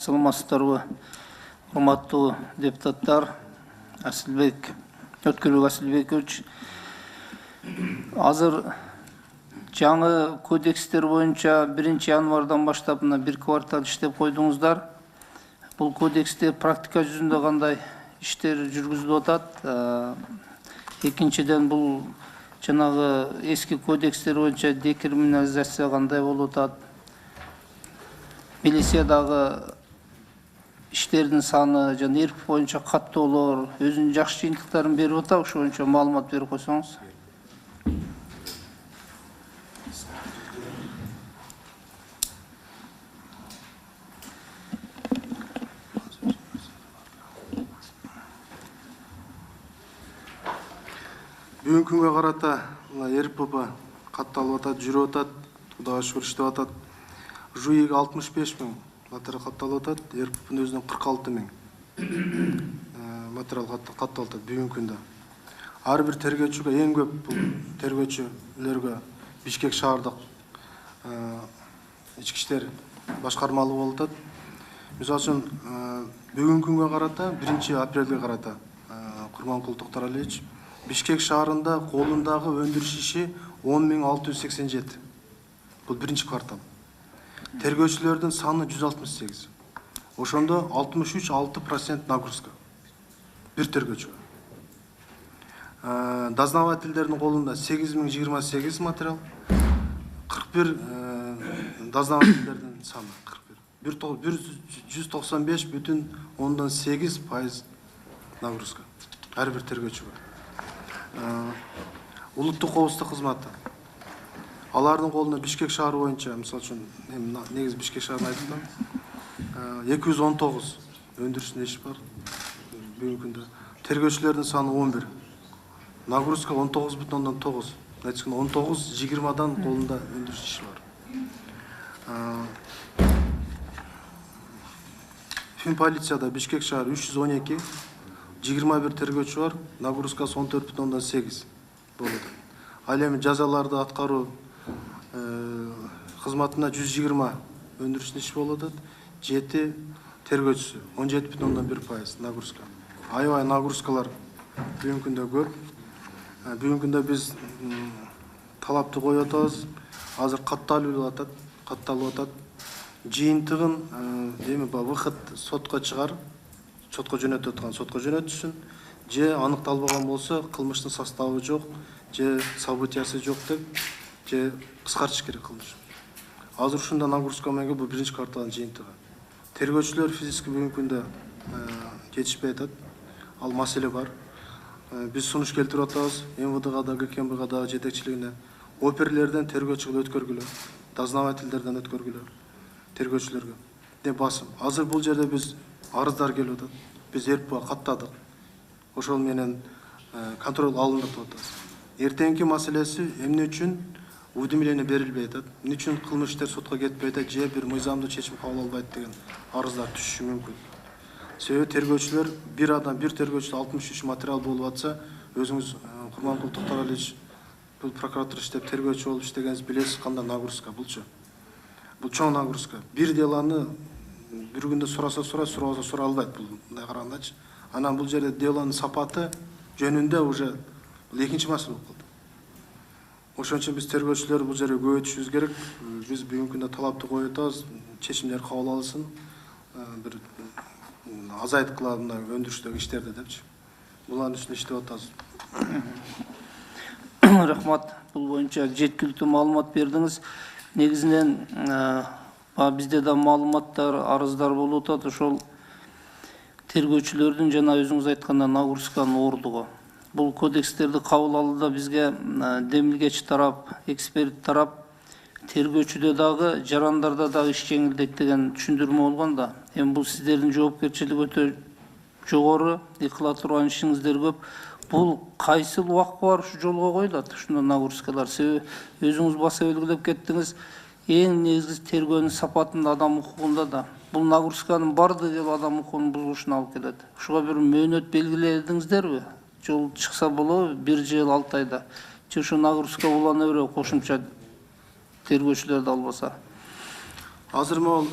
Саламатсыздарбы, урматтуу депутаттар, Өткүлбек Асылбекович. Азыр жаңы кодекстер боюнча 1 январдан баштап 1 квартал иштеп койдуңуздар. Бул кодексте практика жүзүндө кандай иштер жүргүзүлүп атат? Экинчиден бул жанагы эски кодекстер боюнча декриминализация кандай болуп атат? Милициядагы иштердин саны жана эрк боюнча каттоолор өзүнүн жакшы жыйынтыктарын берип атат, ошо боюнча маалымат берип койсоңуз. Бүгүнкү күнгө карата РПП катталып атат, жүрүп атат, Кудайга шүгүр иштеп атат. ЖУИге 65 000 материал катталып атат, РППнын өзүнөн 46 000 материал катталып атат бүгүнкү күндө. Ар бир тергөөчүгө эң көп бул тергөөчүлөргө Бишкек шаардык ички иштер башкармалуу болуп атат. Мисалы үчүн бүгүнкү күнгө карата 1 апрелге карата Курманкул Токтаралиевич Бишкек шаарында колундагы өндүрүш иши 10.687. Бул 1 квартал. Тергөөчүлөрдүн саны 168. Ошондо 63,6% нагрузка. Бир тергөөчүгө. Дознавательдердин колунда 8028 материал. 41 дознавательдердин саны 41. 195,8% нагрузка. Ар бир тергөөчүгө. Улуттук коопсуздук кызматы. Алардын колунда Бишкек шаары боюнча, мисалы үчүн, негизи Бишкек шаарын айттым. 219 өндүрүштүн иши бар. Бүгүнкү күндө тергөөчүлөрдүн саны 11. Нагрузка 19,9. Нечкин 19-20дан колунда өндүрүш иши бар. Полицияда Бишкек шаары 312, 21 тергөөчү бар, нагрузкасы 14,8 болот. Ал эми жазаларды аткаруу кызматына 120 өндүрүштүн иши болуп атат. 7 тергөөчүсү 17,1% нагрузка. Аябай нагрузкалар бүгүнкү күндө көп. Бүгүнкү күндө биз талапты коюп атабыз. Азыр катталып атат. Жыйынтыгын выход сотко чыгар, сотко жөнөтүп аткан сотко жөнөтүшүн, же аныкталбаган болсо кылмыштын составы жок, же событиясы жок деп, же кыскартыш керек кылмыш. Азыр ушунда нагрузка менен бул 1 кварталдын жыйынтыгы. Тергөөчүлөр физически бүгүнкү күндө жетишпей атат. Ал маселе бар. Биз сунуш келтирип атабыз, МВДга да, ГКМБга да жетекчилигине. Оперлерден тергөөчүгө өткөргүлө, дознавательдерден өткөргүлө, тергөөчүлөргө. Деп басым. Азыр бул жерде биз арыздар келип атат. Биз РПП каттадык. Ошол менен контроль алынып атабыз. Эртеңки маселеси эмне үчүн уведомление берилбей атат, эмне үчүн кылмыш иштер сотко кетпей атат, же бир мыйзамдуу чечим кабыл албайт деген арыздар түшүшү мүмкүн. Себеби тергөөчүлөр бир тергөөчүдө 63 материал болуп атса, өзүңүз Курманкул Токтаралиевич бул прокуратура иштеп тергөөчү болуп иштегениз билесиз кандай нагрузка булчу. Бул чоң нагрузка. Бир деланы бир күндө сураса сура албайт бул мындай карагандачы. Анан бул жерде делонун сапаты жөнүндө уже экинчи маселе болуп калды. Ошон үчүн биз тергөөчүлөр бул жерге көбөйтүшүбүз керек. Биз бүгүнкү күндө талапты коюп атабыз, чечимдер кабыл алынсын, бир азайткыла мына өндүрүштөгү иштерди депчи. Булардын үстүндө иштеп атабыз. Рахмат, бул боюнча жеткиликтүү маалымат бердиңиз. Негизинен бизде да маалыматтар, арыздар болуп атат. Ошол тергөөчүлөрдүн жана өзүңүз айткандай нагрузканын оорлугу. Бул кодекстерди кабыл алууда бизге демилгечи тарап, эксперт тарап, тергөөчүдө дагы, жарандарда дагы иш жеңилдейт деген түшүндүрмө болгон да. Эми бул сиздердин жоопкерчилиги өтө жогору, кыла турган ишиңиздер көп. Бул кайсыл убакка барып ушу жолго коюлат, ушундай нагрузкалар? Себеби өзүңүз баса белгилеп кеттиңиз, эң негизги тергөөнүн сапатында, адам укугунда да. Бул нагрузканын бардыгы адам укугунун бузулушуна алып келет. Ушуга бир мөөнөт белгиледиңиздерби? Жол чыкса болобу, 1 жыл 6 айда. Же ушу нагрузка улана берип кошумча тергөөчүлөрдү албаса? Азыр могул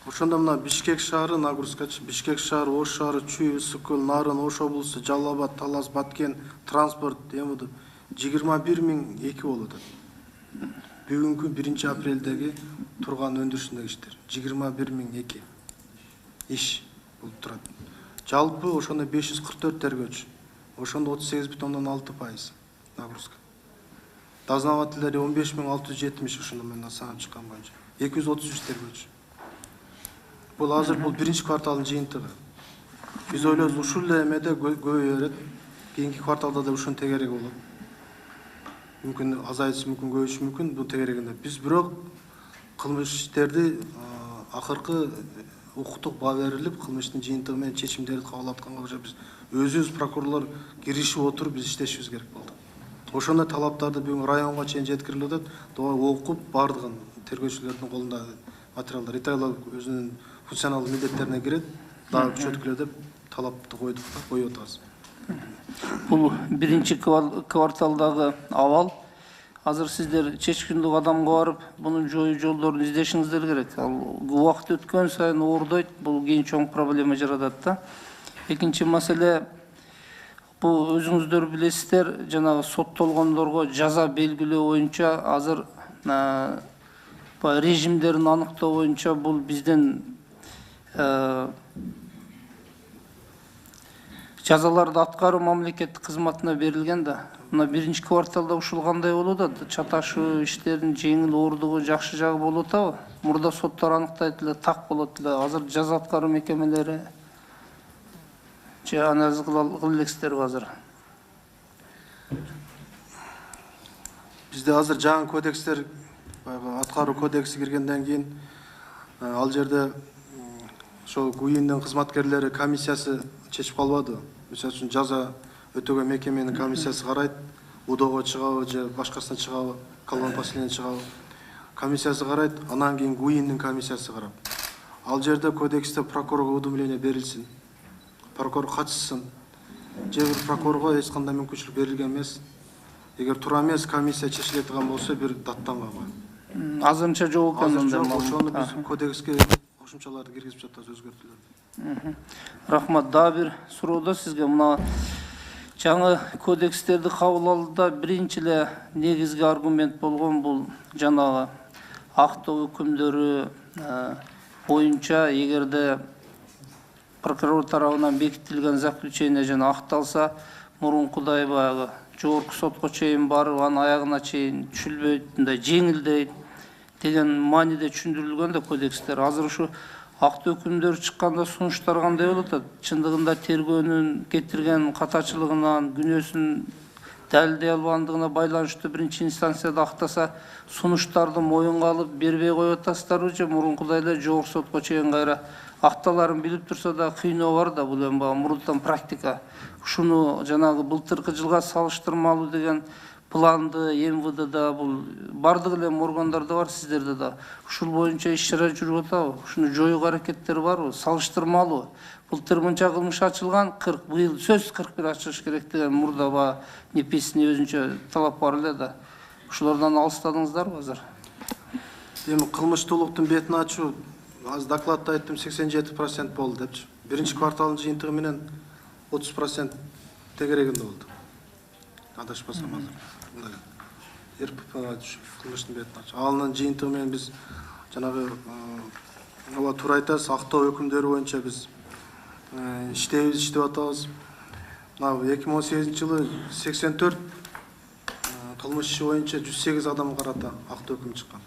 Ошондо мына Бишкек шаары нагрузкачы, Бишкек шаары, Ош шаары, Чүй, Ысыккөл, Нарын, Ош облусу, Жалал Абад, Талас, Баткен, транспорт, 21.002 болуп атат. Бүгүнкү 1 апрелдеги турган өндүрүшүндөгү иштер 21.002 иш болуп турат. Жалпы ошондо 544 тергөөчү. Ошондо 38,6% нагрузка. Дознавательдер 15.670 ошондо мен санап чыккан боюнча. 233 тергөөчү. Бул азыр бул биринчи кварталдын жыйынтыгы. Биз ойлойбуз ушул эле эмеде көбөйө берет. Кийинки кварталда да ушунун тегереги болот. Мүмкүн азайышы мүмкүн, көбөйүшү мүмкүн бул тегерегинде. Биз бирок кылмыш иштерди акыркы укуктук баа берилип, кылмыштын жыйынтыгы менен чечимдерди кабыл атканга болчу биз өзүбүз прокурорлор киришип отуруп биз иштешибиз керек болду. Ошондой талаптарды бүгүн районго чейин жеткирилип атат. Окуп бардыгын тергөөчүлөрдүн колунда материалдар Итайлар өзүнүн функционалдык милдеттерине кирет, дагы күчөткүлө деп талапты койдук да, коюп атабыз. Бул биринчи кварталдагы абал. Азыр сиздер чечкиндүү кадамга барып, мунун жоюу жолдорун издешиңиздер керек. Ал убакыт өткөн сайын оордойт, бул кийин чоң проблема жаратат да. Экинчи маселе, бул өзүңүздөр билесиздер, жанагы соттолгондорго жаза белгилөө боюнча азыр режимдерин аныктоо боюнча бул бизден жазаларды аткаруу мамлекеттик кызматына берилген да. Мына биринчи кварталда ушул кандай болуп атат? Чаташуу иштердин жеңил оордугу жакшы жагы болуп атабы? Мурда соттор аныктайт эле, так болот эле. Азыр жаза аткаруу мекемелери же анализ кыла элексиздерби азыр? Бизде азыр жаңы кодекстер, аткаруу кодекси киргенден кийин ал жерде ошол ГУИндин кызматкерлери комиссиясы чечип калбады. Мисалы үчүн жаза өтөгөн мекеменин комиссиясы карайт, УДОго чыгабы же башкасына чыгабы, калган поселение чыгабы. Комиссиясы карайт, анан кийин ГУИндин комиссиясы карап. Ал жерде кодексте прокурорго уведомление берилсин. Прокурор катышсын. Же бир прокурорго эч кандай мүмкүнчүлүк берилген эмес. Эгер туура эмес комиссия чечиле турган болсо бир даттанган. Азырынча жок экен. Азыр жок, ошону биз кодекске кошумчаларды киргизип жатабыз, өзгөртүүлөрдү. Рахмат. Дагы бир суроо да сизге. Мына жаңы кодекстерди кабыл алууда биринчи эле негизги аргумент болгон бул жанагы актоо өкүмдөрү боюнча эгерде прокурор тарабынан бекитилген заключение жана акталса, мурункудай баягы жогорку сотко чейин барып, анын аягына чейин түшүлбөйт, мындай жеңилдейт деген мааниде түшүндүрүлгөн да кодекстер. Азыр ушу актоо өкүмдөр чыкканда сунуштар кандай болуп атат? Чындыгында тергөөнүн кетирген катачылыгынан, күнөөсүн далилдей албагандыгына байланыштуу биринчи инстанцияда актаса, сунуштарды моюнга алып бербей коюп атасыздарбы же мурункудай эле жогорку сотко чейин кайра акталарын билип турса да кыйноо бар да, бул эми мурунтан практика. Ушуну жанагы былтыркы жылга салыштырмалуу деген планды МВДда бул бардык эле органдарда бар, сиздерде да. Ушул боюнча иш чара жүрүп атабы? Ушуну жоюуга аракеттер барбы? Салыштырмалуу. Былтыр мынча кылмыш ачылган, 40, быйыл сөзсүз 41 ачылыш керек деген мурда ба неписине өзүнчө талап бар эле да. Ушулардан алыстадыңыздарбы азыр? Эми кылмыштуулуктун бетин ачуу, аз докладта айттым 87% болду депчи. Биринчи кварталдын жыйынтыгы менен 30% тегерегинде болду. Адашпасам азыр. РПП кылмыштын бетин ачуу. Анын жыйынтыгы менен биз жанагы туура айтасыз, актоо өкүмдөрү боюнча биз иштеп атабыз. 2018 жылы 84 кылмыш иши боюнча 108 адам карата актоо өкүм чыккан.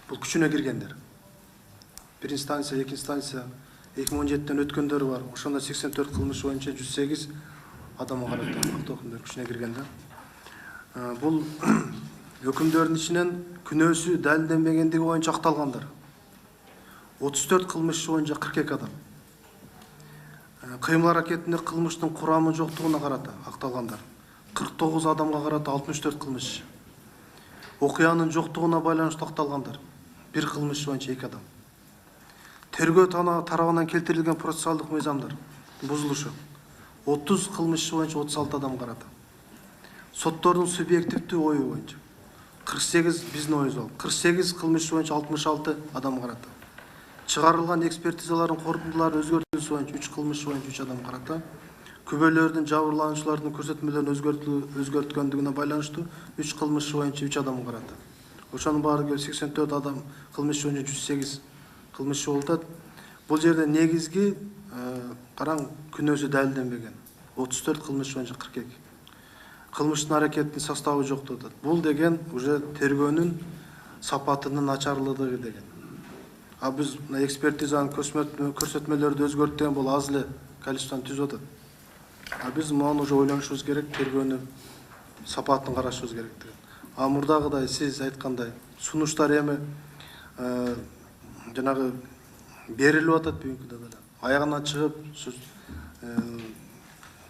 Бул күчүнө киргендер. Бир инстанция, эки инстанция 2017-тен өткөндөрү бар. Ошондо 84 кылмыш боюнча 108 адам карата актоо өкүмдөр күчүнө киргенде. Бул өкүмдөрдүн ичинен күнөөсү далилденбегендиги боюнча акталгандар 34 кылмыш боюнча 42 адам. Кыймыл аракетинде кылмыштын курамы жоктугуна карата акталгандар 49 адамга карата 64 кылмыш. Окуянын жоктугуна байланыштуу акталгандар бир кылмыш боюнча 2 адам. Тергөө тарабынан келтирилген процессуалдык мыйзамдар бузулушу 30 кылмыш боюнча 36 адам карата. Соттордун субъективдүү ою боюнча 48 биздин оюбуз ал. 48 кылмыш боюнча 66 адам карата. Чыгарылган экспертизалардын корутундулары өзгөртүлүшү боюнча 3 кылмыш боюнча 3 адам карата. Күбөлөрдүн жабырлануучулардын көрсөтмөлөрүн өзгөрткөндүгүнө байланыштуу 3 кылмыш боюнча 3 адам карата. Ошонун баары 84 адам кылмыш боюнча 108 кылмыш болуп атат. Бул жерде негизги караң күнөөсү далилденбеген. 34 кылмыш боюнча 42. Кылмыштын аракеттин составы жок деп атат. Бул деген уже тергөөнүн сапатынын начарлыгы деген. А биз экспертизанын көрсөтмөлөрдү өзгөрткөн бул аз эле количествону түзүп атат. А биз муну уже ойлонушубуз керек, тергөөнүн сапатын карашыбыз керек деген. А мурдагыдай сиз айткандай сунуштар эми жанагы берилип атат бүгүнкү күндө. Аягынан чыгып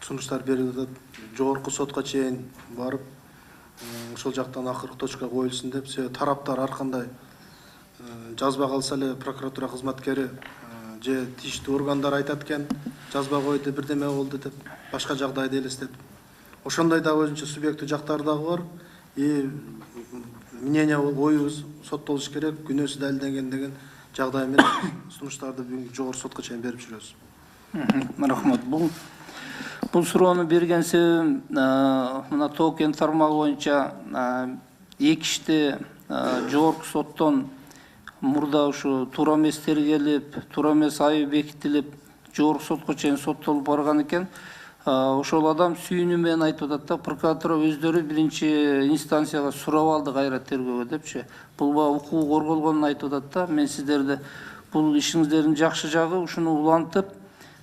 сунуштар берилип атат. Жогорку сотко чейин барып, ошол жактан акыркы точка коюлсун деп, тараптар ар кандай жазба калса эле прокуратура кызматкери же тийиштүү органдар айтат экен, жазба койду, бирдеме болду деп, башка жагдайды элестетип. Ошондой да өзүнчө субъекттүү жактары дагы бар. И мнение оюбуз соттолуш керек, күнөөсү далилденген деген жагдай менен сунуштарды бүгүнкү жогорку сотко чейин берип жүрөбүз. Рахмат. Бул суроону берген себебим мына Тоо-Кен тармагы боюнча 2 ишти жогорку соттон мурда ушу туура эмес тергелип, туура эмес айып бекитилип, жогорку сотко чейин соттолуп барган экен. Ошол адам сүйүнүү менен айтып атат да, прокуратура өздөрү биринчи инстанцияга сурап алды кайра тергөөгө депчи. Бул укугу корголгонун айтып атат да. Мен сиздерди бул ишиңиздердин жакшы жагы ушуну улантып,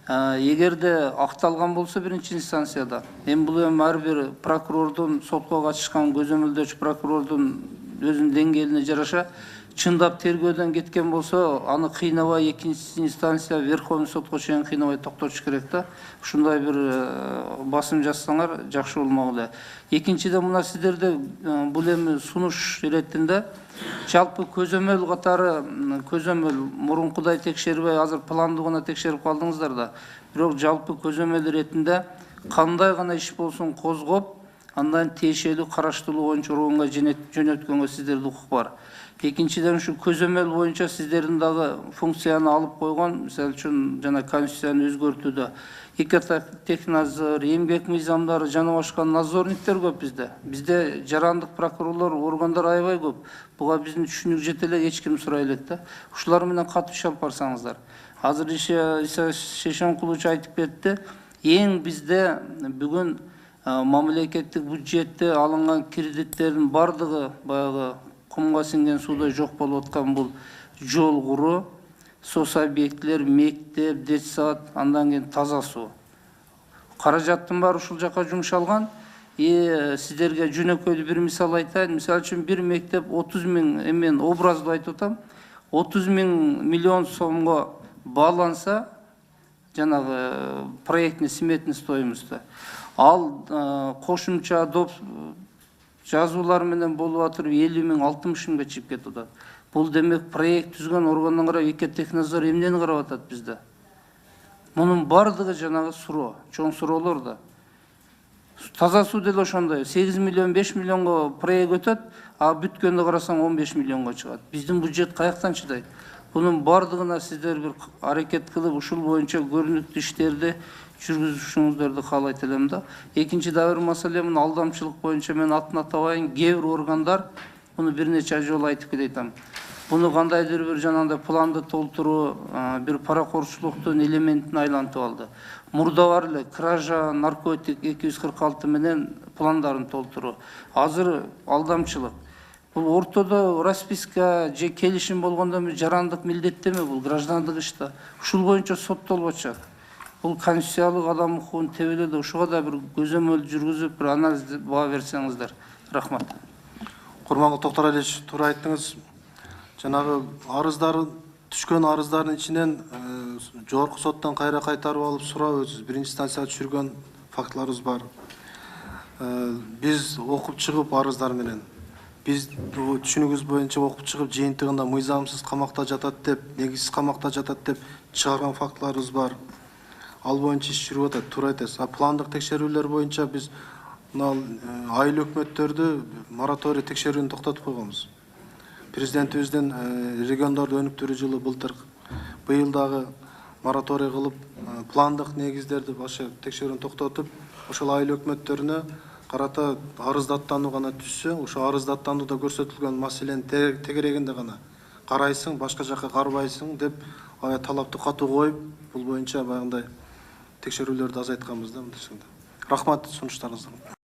эгерде акталган болсо биринчи инстанцияда, бул ар бир прокурордун, сотко катышкан көзөмөлдөөчү прокурордун өзүнүн деңгээлине жараша чындап тергөөдөн кеткен болсо, аны кыйнабай экинчи инстанция Верховный сотко чейин кыйнабай токтотуш керек да. Ушундай бир басым жазсаңар жакшы болмок эле. Экинчиден мына сиздерде бул эми сунуш иретинде жалпы көзөмөл катары, көзөмөл мурункудай текшербей, азыр пландуу гана текшерип калдыңыздар да. Бирок жалпы көзөмөл иретинде кандай гана иш болсун козгоп, андан тиешелүү караштыруу боюнча органга жөнөткөнгө сиздерде укук бар. Экинчиден ушу көзөмөл боюнча сиздердин дагы функцияны алып койгон, мисалы үчүн жана конституцияны өзгөртүүдө технадзор, эмгек мыйзамдары жана башка надзорниктер көп bizde. Bizde жарандык прокурорлор, органдар аябай көп. Буга биздин түшүнүк жете эле, эч ким сурай элек да. Ушулар менен катуу иш алып барсаңыздар. Азыр Иса Шешенкулович айтып кетти. Эң бизде бүгүн мамлекеттик бюджетте алынган кредиттердин бардыгы баягы кумга сиңген сууда жок болуп аткан бул жол куруу, сос объектилер, мектеп, детсад, андан кийин таза суу. Каражаттын баары ушул жака жумшалган. Сиздерге жөнөкөй бир мисал айтайын. Мисалы үчүн бир мектеп 30 000, мен образдуу айтып атам, 30 миллион сомго бааланса, жанагы проектный сметный стоимость. Ал кошумча доп жазуулар менен болуп атыр 50 000, 60 000га чыгып кетип атат. Бул демек проект түзгөн органдан карап, эки технадзор эмнени карап атат бизде? Мунун бардыгы жанагы суроо, чоң суроолор да. Таза суу деле ошондой, 8 миллион, 5 миллионго проект өтөт, а бүткөндө карасаң 15 миллионго чыгат. Биздин бюджет каяктан чыдайт? Бунун бардыгына сиздер бир аракет кылып, ушул боюнча көрүнүктүү иштерди жүргүзүшүңүздөрдү каалайт элем да. Экинчи дагы бир маселе, мына алдамчылык боюнча мен атын атабайын, кээ бир органдар буну бир нече жолу айтып кетем. Буну кандайдыр бир жанагындай планды толтуруу, бир паракорчулуктун элементин айлантып алды. Мурда бар эле кража, наркотик 246 менен пландарын толтуруу. Азыр алдамчылык. Бул ортодо расписка же келишим болгондо жарандык милдеттеме, бул граждандык иште. Ушул боюнча соттолуп атышат. Бул конституциялык адам укугун тебеледи, ошого да бир көзөмөл жүргүзүп, бир анализ баа берсеңиздер. Рахмат. Курмангул Токтаралиевич, туура айттыңыз. Жанагы арыздары түшкөн арыздардын ичинен жогорку соттон кайра кайтарып алып сурап өзүбүз биринчи станцияга түшүргөн фактыларыбыз бар. Биз окуп чыгып арыздар менен, биз түшүнүгүбүз боюнча окуп чыгып жыйынтыгында мыйзамсыз камакта жатат деп, негизсиз камакта жатат деп чыгарган фактыларыбыз бар. Ал боюнча иш жүрүп атат, туура айтасыз. Пландык текшерүүлөр боюнча биз мына айыл өкмөттөрдү мораторий текшерүүнү токтотуп койгонбуз. Президентибиздин региондорду өнүктүрүү жылы былтыр, быйыл дагы мораторий кылып, пландык негиздерди ошо текшерүүнү токтотуп, ошол айыл өкмөттөрүнө карата арыздаттануу гана түшсө, ошо арыздаттанууда көрсөтүлгөн маселенин тегерегинде гана карайсың, башка жака карбайсың деп талапты катуу коюп, бул боюнча баягындай текшерүүлөрдү азайтканбыз да. Рахмат сунуштарыңызга.